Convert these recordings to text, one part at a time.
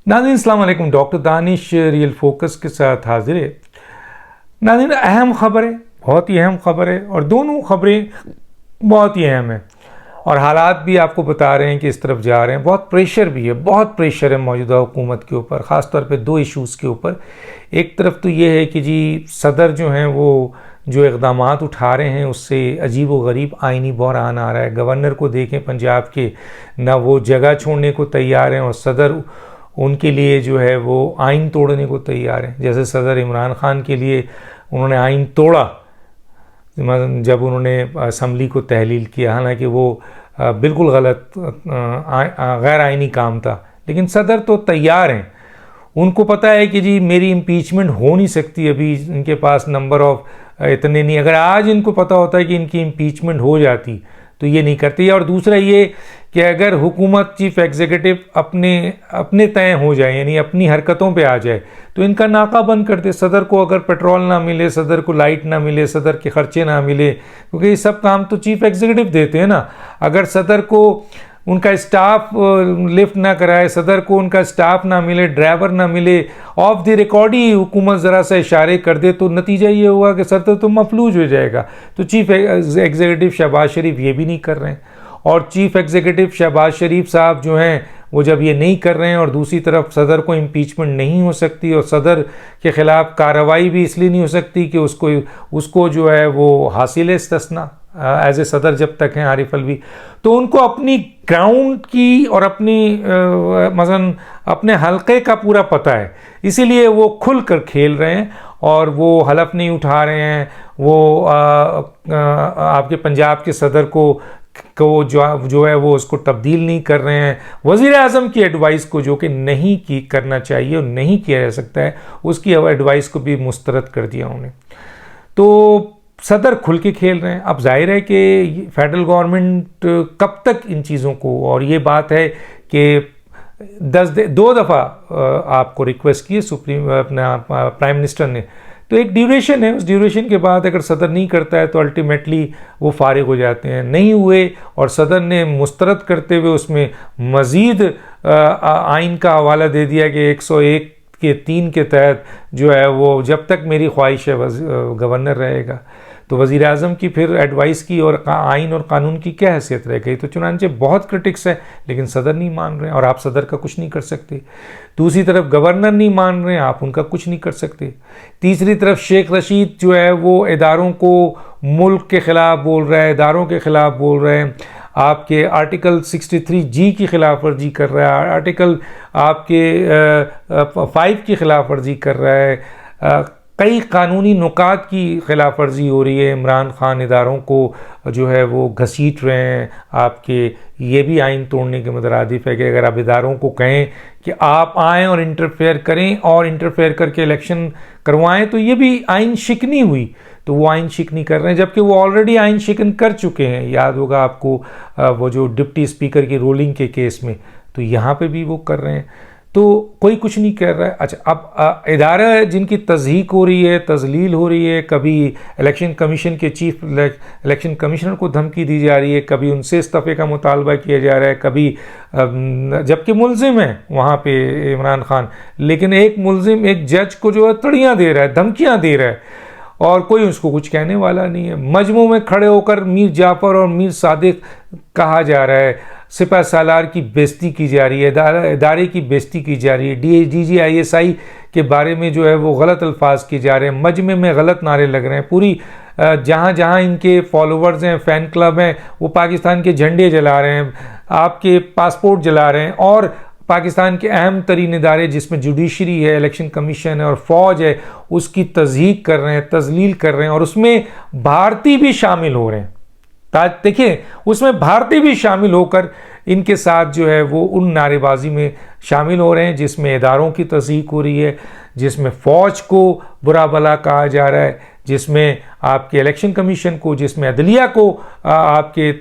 नाज़रीन अस्सलाम वालेकुम। डॉक्टर दानिश रियल फोकस के साथ हाजिर है। नाज़रीन अहम खबर है, बहुत ही अहम खबर है और दोनों खबरें बहुत ही अहम है और हालात भी आपको बता रहे हैं कि इस तरफ जा रहे हैं। बहुत प्रेशर भी है, बहुत प्रेशर है मौजूदा हुकूमत के ऊपर, ख़ास तौर पे दो इश्यूज़ के ऊपर। एक तरफ तो ये है कि जी सदर जो हैं वो जो इक़दामात उठा रहे हैं उससे अजीब व गरीब आइनी बहरान आ रहा है। गवर्नर को देखें पंजाब के, ना वो जगह छोड़ने को तैयार हैं और सदर उनके लिए जो है वो आइन तोड़ने को तैयार है। जैसे सदर इमरान ख़ान के लिए उन्होंने आइन तोड़ा जब उन्होंने असम्बली को तहलील किया, हालांकि वो बिल्कुल गलत गैर आइनी काम था, लेकिन सदर तो तैयार हैं। उनको पता है कि जी मेरी इम्पीचमेंट हो नहीं सकती, अभी इनके पास नंबर ऑफ इतने नहीं। अगर आज इनको पता होता है कि इनकी इम्पीचमेंट हो जाती तो ये नहीं करती। और दूसरा ये कि अगर हुकूमत चीफ एग्जीक्यूटिव अपने तय हो जाए, यानी अपनी हरकतों पे आ जाए, तो इनका नाका बंद कर दे। सदर को अगर पेट्रोल ना मिले, सदर को लाइट ना मिले, सदर के खर्चे ना मिले, क्योंकि ये सब काम तो चीफ एग्जीक्यूटिव देते हैं ना। अगर सदर को उनका स्टाफ लिफ्ट ना कराए, सदर को उनका स्टाफ ना मिले, ड्राइवर ना मिले, ऑफ द रिकॉर्ड ही हुकूमत ज़रा सा इशारे कर दे, तो नतीजा ये हुआ कि सदर तो मफलूज हो जाएगा। तो चीफ एग्जीक्यूटिव शहबाज शरीफ ये भी नहीं कर रहे हैं और चीफ एग्जीक्यूटिव शहबाज शरीफ साहब जो हैं वो जब ये नहीं कर रहे हैं और दूसरी तरफ सदर को इम्पीचमेंट नहीं हो सकती और सदर के ख़िलाफ़ कार्रवाई भी इसलिए नहीं हो सकती कि उसको जो है वो हासिल इस्तिस्ना एज ए सदर जब तक हैं आरिफ अलवी, तो उनको अपनी ग्राउंड की और अपनी मसलन अपने हलके का पूरा पता है, इसीलिए वो खुल कर खेल रहे हैं और वो हलफ नहीं उठा रहे हैं। वो आपके पंजाब के सदर को जो है वो उसको तब्दील नहीं कर रहे हैं। वज़ीर आज़म की एडवाइस को जो कि नहीं करना चाहिए और नहीं किया जा सकता है, उसकी एडवाइस को भी मुस्तरद कर दिया उन्होंने। तो सदर खुल के खेल रहे हैं। अब जाहिर है कि फेडरल गवर्नमेंट कब तक इन चीज़ों को, और ये बात है कि 2 दफ़ा आपको रिक्वेस्ट की अपना प्राइम मिनिस्टर ने, तो एक ड्यूरेशन है, उस ड्यूरेशन के बाद अगर सदर नहीं करता है तो अल्टीमेटली वो फारिग हो जाते हैं। नहीं हुए और सदर ने मुस्तरद करते हुए उसमें मज़ीद आइन का हवाला दे दिया कि 101 के 3 के तहत जो है वो जब तक मेरी ख्वाहिश है गवर्नर रहेगा। तो वज़ीर आज़म की फिर एडवाइस की और आइन और कानून की क्या हैसियत रह गई। तो चुनांचे बहुत क्रिटिक्स है, लेकिन सदर नहीं मान रहे हैं और आप सदर का कुछ नहीं कर सकते। दूसरी तरफ गवर्नर नहीं मान रहे हैं, आप उनका कुछ नहीं कर सकते। तीसरी तरफ शेख रशीद जो है वो इदारों को मुल्क के ख़िलाफ़ बोल रहा है, इदारों के ख़िलाफ़ बोल रहे हैं, आपके आर्टिकल 63G की खिलाफ वर्जी कर रहा है, आर्टिकल आपके 5 की खिलाफ वर्जी कर रहा है, कई कानूनी नुकात की खिलाफ वर्जी हो रही है। इमरान खान इदारों को जो है वो घसीट रहे हैं आपके, ये भी आइन तोड़ने के मुतरादिफ है कि अगर आप इदारों को कहें कि आप आएँ और इंटरफेयर करें और इंटरफेयर करके इलेक्शन करवाएं, तो ये भी आइन शिकनी हुई। तो वो आइन शिकनी कर रहे हैं, जबकि वो ऑलरेडी आइन शिकन कर चुके हैं। याद होगा आपको वो जो डिप्टी स्पीकर की रोलिंग के केस में, तो यहाँ पे भी वो कर रहे हैं। तो कोई कुछ नहीं कर रहा है। अच्छा, अब इदारा जिनकी तज़हीक हो रही है, तजलील हो रही है, कभी इलेक्शन कमीशन के चीफ इलेक्शन कमिश्नर को धमकी दी जा रही है, कभी उनसे इस्तीफ़े का मुतालबा किया जा रहा है, कभी जबकि मुलजिम है वहाँ पे इमरान खान, लेकिन एक मुलजिम एक जज को जो है तड़ियाँ दे रहा है, धमकियाँ दे रहा है और कोई उसको कुछ कहने वाला नहीं है। मजमू में खड़े होकर मीर जाफ़र और मीर सादिक कहा जा रहा है, सिपह सालार की बेइज्जती की जा रही है, इदारे की बेइज्जती की जा रही है, DGISI के बारे में जो है वो गलत अल्फाज किए जा रहे हैं, मजमे में गलत नारे लग रहे हैं। पूरी जहाँ जहाँ इनके फॉलोवर्स हैं, फ़ैन क्लब हैं, वो पाकिस्तान के झंडे जला रहे हैं, आपके पासपोर्ट जला रहे हैं और पाकिस्तान के अहम तरीन इदारे जिसमें जुडिशरी है, इलेक्शन कमीशन है और फ़ौज है, उसकी तज़हीक कर रहे हैं, तजलील कर रहे हैं और उसमें भारतीय भी शामिल हो रहे हैं। देखिए, उसमें भारतीय भी शामिल होकर इनके साथ जो है वो उन नारेबाजी में शामिल हो रहे हैं जिसमें इदारों की तज़हीक हो रही है, जिसमें फ़ौज को बुरा भला कहा जा रहा है, जिसमें आपके इलेक्शन कमीशन को, जिसमें अदलिया को आपके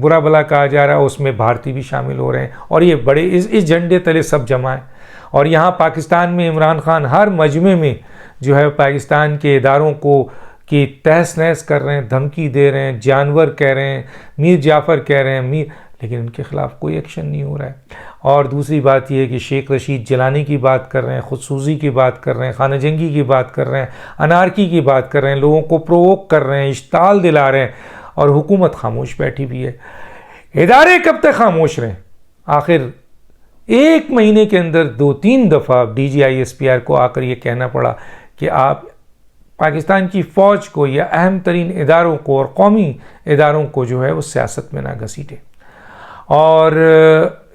बुरा भला कहा जा रहा है, उसमें भारतीय भी शामिल हो रहे हैं। और ये बड़े इस झंडे तले सब जमा है। और यहाँ पाकिस्तान में इमरान खान हर मजमे में जो है पाकिस्तान के इदारों को कि तहस नहस कर रहे हैं, धमकी दे रहे हैं, जानवर कह रहे हैं, मीर जाफ़र कह रहे हैं, लेकिन उनके ख़िलाफ़ कोई एक्शन नहीं हो रहा है। और दूसरी बात यह है कि शेख रशीद जलानी की बात कर रहे हैं, खुदसूसी की बात कर रहे हैं, खाना जंगी की बात कर रहे हैं, अनारकी की बात कर रहे हैं, लोगों को प्रोवोक कर रहे हैं, इश्ताल दिला रहे हैं, और हुकूमत खामोश बैठी हुई है। इदारे कब तक खामोश रहें? आखिर एक महीने के अंदर 2-3 दफ़ा DGISPR को आकर ये कहना पड़ा कि आप पाकिस्तान की फ़ौज को या अहम तरीन इदारों को और कौमी इदारों को जो है वो सियासत में ना घसीटे, और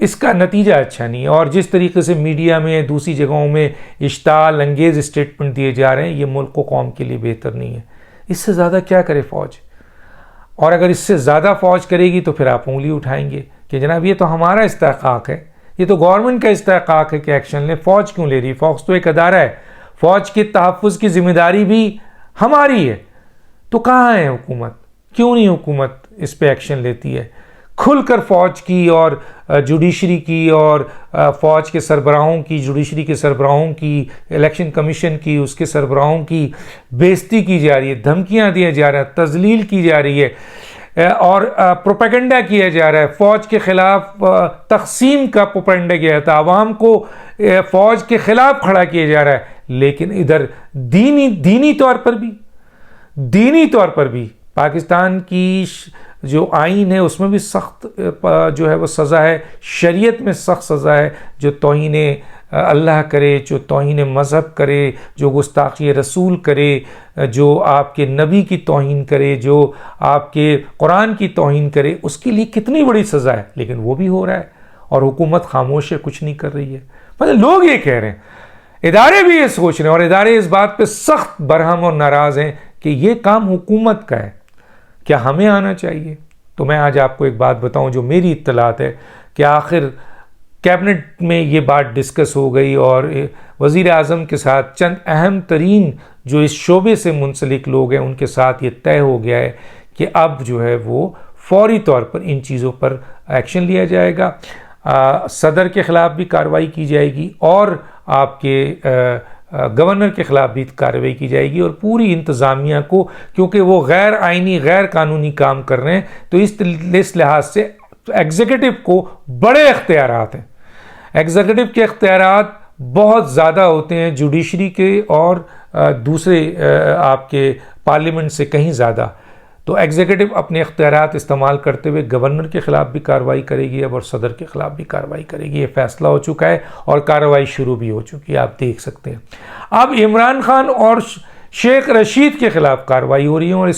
इसका नतीजा अच्छा नहीं है। और जिस तरीके से मीडिया में दूसरी जगहों में इश्ताल अंगेज़ स्टेटमेंट दिए जा रहे हैं, ये मुल्क को कौम के लिए बेहतर नहीं है। इससे ज़्यादा क्या करे फ़ौज? और अगर इससे ज़्यादा फ़ौज करेगी तो फिर आप उंगली उठाएंगे कि जनाब ये तो हमारा इस्तेहक़ाक़ है, ये तो गवर्नमेंट का इस्तेहक़ाक़ है कि एक्शन ले। फ़ौज क्यों ले रही? फ़ौज तो एक अदारा है, फ़ौज के तहफ़्फ़ुज़ की ज़िम्मेदारी भी हमारी है। तो कहाँ है हुकूमत? क्यों नहीं हुकूमत इस पर एक्शन लेती है? खुलकर फ़ौज की और जुडिशरी की और फ़ौज के सरबराहों की, जुडिशरी के सरबराहों की, इलेक्शन कमीशन की, उसके सरबराहों की बेइज्जती की जा रही है, धमकियां दिया जा रहा है, तज़लील की जा रही है और प्रोपेगेंडा किया जा रहा है। फ़ौज के ख़िलाफ़ तक़सीम का प्रोपेगेंडा किया जाता है, आवाम को फ़ौज के ख़िलाफ़ खड़ा किया जा रहा है। लेकिन इधर दीनी तौर पर भी पाकिस्तान की जो आइन है उसमें भी सख्त जो है वो सज़ा है, शरीयत में सख्त सज़ा है। जो तौहीन अल्लाह करे, जो तौहीन मज़हब करे, जो गुस्ताखी रसूल करे, जो आपके नबी की तौहीन करे, जो आपके कुरान की तौहीन करे, उसके लिए कितनी बड़ी सज़ा है। लेकिन वो भी हो रहा है और हुकूमत खामोश है, कुछ नहीं कर रही है। मतलब लोग ये कह रहे हैं, इदारे भी ये सोच रहे हैं, और इदारे इस बात पे सख्त बरहम और नाराज़ हैं कि ये काम हुकूमत का है, क्या हमें आना चाहिए? तो मैं आज आपको एक बात बताऊं जो मेरी इत्तलात है कि आखिर कैबिनेट में ये बात डिस्कस हो गई और वज़ीर आज़म के साथ चंद अहम तरीन जो इस शोबे से मुंसलिक लोग हैं उनके साथ ये तय हो गया है कि अब जो है वो फौरी तौर पर इन चीज़ों पर एक्शन लिया जाएगा। सदर के ख़िलाफ़ भी कार्रवाई की जाएगी और आपके गवर्नर के ख़िलाफ़ भी कार्रवाई की जाएगी, और पूरी इंतज़ामिया को, क्योंकि वो गैर आइनी गैर कानूनी काम कर रहे हैं, तो इस लिहाज से एग्जीक्यूटिव को बड़े इख्तियारात हैं। एग्जीक्यूटिव के इख्तियारात बहुत ज़्यादा होते हैं जुडिशरी के और दूसरे आपके पार्लियामेंट से कहीं ज़्यादा। तो एग्जीक्यूटिव अपने इख्तियारात इस्तेमाल करते हुए गवर्नर के ख़िलाफ़ भी कार्रवाई करेगी अब, और सदर के ख़िलाफ़ भी कार्रवाई करेगी। ये फ़ैसला हो चुका है और कार्रवाई शुरू भी हो चुकी है, आप देख सकते हैं। अब इमरान खान और शेख रशीद के ख़िलाफ़ कार्रवाई हो रही है, और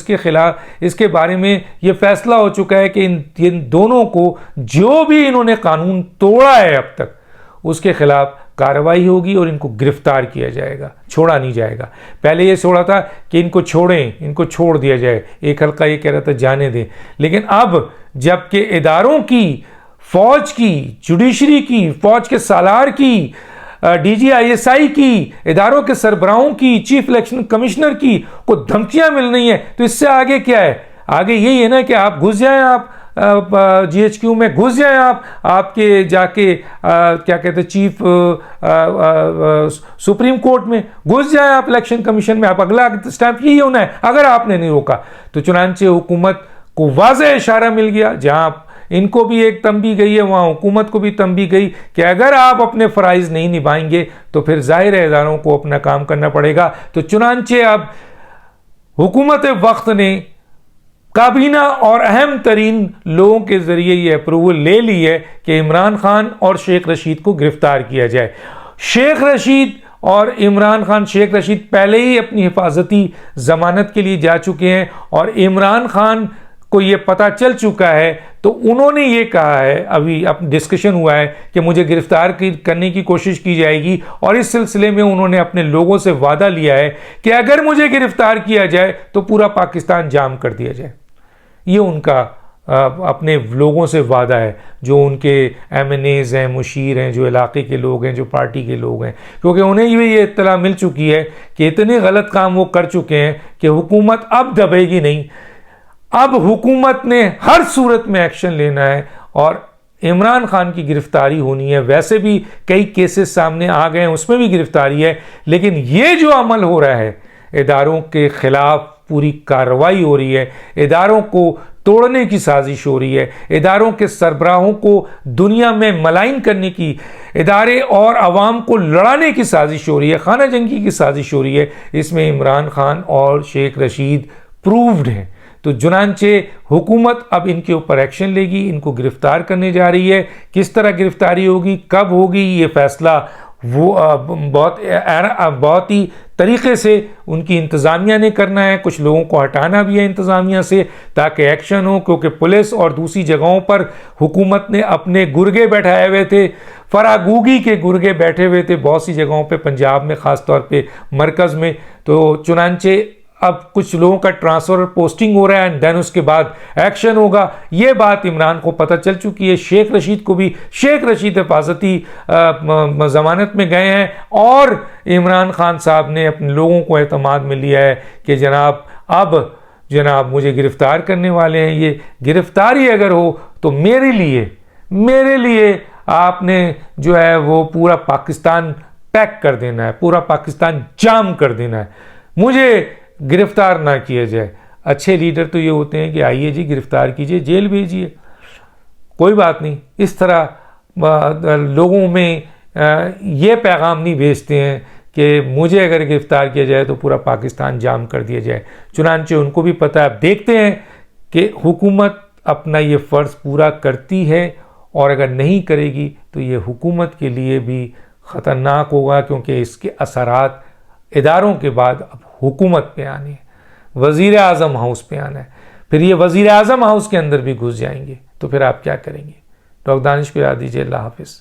इसके बारे में ये फ़ैसला हो चुका है कि इन दोनों को जो भी इन्होंने कानून तोड़ा है अब तक उसके ख़िलाफ़ कार्रवाई होगी और इनको गिरफ्तार किया जाएगा, छोड़ा नहीं जाएगा। पहले ये छोड़ा था कि इनको छोड़ें, इनको छोड़ दिया जाए, एक हल्का ये कह रहा था जाने दें। लेकिन अब जबकि इदारों की, फ़ौज की, जुडिशरी की, फ़ौज के सालार की, DGISI की, इदारों के सरबराहों की, चीफ इलेक्शन कमिश्नर की को धमकियां मिल रही हैं, तो इससे आगे क्या है? आगे यही है ना कि आप घुस जाएं, आप GHQ में घुस जाएं, आपके जाके क्या कहते हैं चीफ सुप्रीम कोर्ट में घुस जाएं, आप इलेक्शन कमीशन में, आप अगला स्टैंप यही होना है अगर आपने नहीं रोका। तो चुनांचे हुकूमत को वाज़ेह इशारा मिल गया, जहां इनको भी एक तंबी गई है वहां हुकूमत को भी तंबी गई कि अगर आप अपने फ़राइज़ नहीं निभाएंगे तो फिर ज़ाहिर है इदारों को अपना काम करना पड़ेगा। तो चुनांचे अब हुकूमत वक्त ने काबीना और अहम तरीन लोगों के ज़रिए ये अप्रूवल ले ली है कि इमरान खान और शेख रशीद को गिरफ्तार किया जाए। शेख रशीद और इमरान खान, शेख रशीद पहले ही अपनी हिफाजती ज़मानत के लिए जा चुके हैं और इमरान खान को ये पता चल चुका है, तो उन्होंने ये कहा है, अभी अब डिस्कशन हुआ है कि मुझे गिरफ्तार करने की कोशिश की जाएगी, और इस सिलसिले में उन्होंने अपने लोगों से वादा लिया है कि अगर मुझे गिरफ्तार किया जाए तो पूरा पाकिस्तान जाम कर दिया जाए। ये उनका अपने लोगों से वादा है, जो उनके MNAs हैं, मुशीर हैं, जो इलाके के लोग हैं, जो पार्टी के लोग हैं, क्योंकि उन्हें ये इत्तला मिल चुकी है कि इतने गलत काम वो कर चुके हैं कि हुकूमत अब दबेगी नहीं। अब हुकूमत ने हर सूरत में एक्शन लेना है और इमरान खान की गिरफ्तारी होनी है। वैसे भी कई केसेस सामने आ गए हैं, उसमें भी गिरफ्तारी है, लेकिन ये जो अमल हो रहा है, इदारों के ख़िलाफ़ पूरी कार्रवाई हो रही है, इदारों को तोड़ने की साजिश हो रही है, इदारों के सरबराहों को दुनिया में मलाइन करने की, इदारे और अवाम को लड़ाने की साजिश हो रही है, खाना जंगी की साजिश हो रही है। इसमें इमरान खान और शेख रशीद प्रूव्ड हैं। तो चुनांचे हुकूमत अब इनके ऊपर एक्शन लेगी, इनको गिरफ्तार करने जा रही है। किस तरह गिरफ्तारी होगी, कब होगी, ये फैसला वो बहुत ही तरीके से उनकी इंतज़ामिया ने करना है। कुछ लोगों को हटाना भी है इंतज़ामिया से ताकि एक्शन हो, क्योंकि पुलिस और दूसरी जगहों पर हुकूमत ने अपने गुर्गे बैठाए हुए थे, फरागूगी के गुर्गे बैठे हुए थे बहुत सी जगहों पे, पंजाब में ख़ास तौर पे मरकज़ में। तो चुनांचे अब कुछ लोगों का ट्रांसफ़र पोस्टिंग हो रहा है एंड देन उसके बाद एक्शन होगा। ये बात इमरान को पता चल चुकी है। शेख रशीद को भी, शेख रशीद हिफाजती ज़मानत में गए हैं और इमरान खान साहब ने अपने लोगों को एतमाद में लिया है कि जनाब अब जनाब मुझे गिरफ़्तार करने वाले हैं। ये गिरफ़्तारी अगर हो तो मेरे लिए आपने जो है वो पूरा पाकिस्तान पैक कर देना है, पूरा पाकिस्तान जाम कर देना है, मुझे गिरफ्तार ना किया जाए। अच्छे लीडर तो ये होते हैं कि आइए जी गिरफ्तार कीजिए, जेल भेजिए, कोई बात नहीं। इस तरह लोगों में ये पैगाम नहीं भेजते हैं कि मुझे अगर गिरफ्तार किया जाए तो पूरा पाकिस्तान जाम कर दिया जाए। चुनांचे उनको भी पता है। अब देखते हैं कि हुकूमत अपना ये फ़र्ज़ पूरा करती है, और अगर नहीं करेगी तो ये हुकूमत के लिए भी ख़तरनाक होगा, क्योंकि इसके असरात इदारों के बाद अब हुकूमत पे आने हैं, वज़ीर आज़म हाउस पे आना है, फिर ये वज़ीर आज़म हाउस के अंदर भी घुस जाएंगे, तो फिर आप क्या करेंगे। डॉक्टर दानिश को याद दीजिए। अल्लाह हाफ़िज़।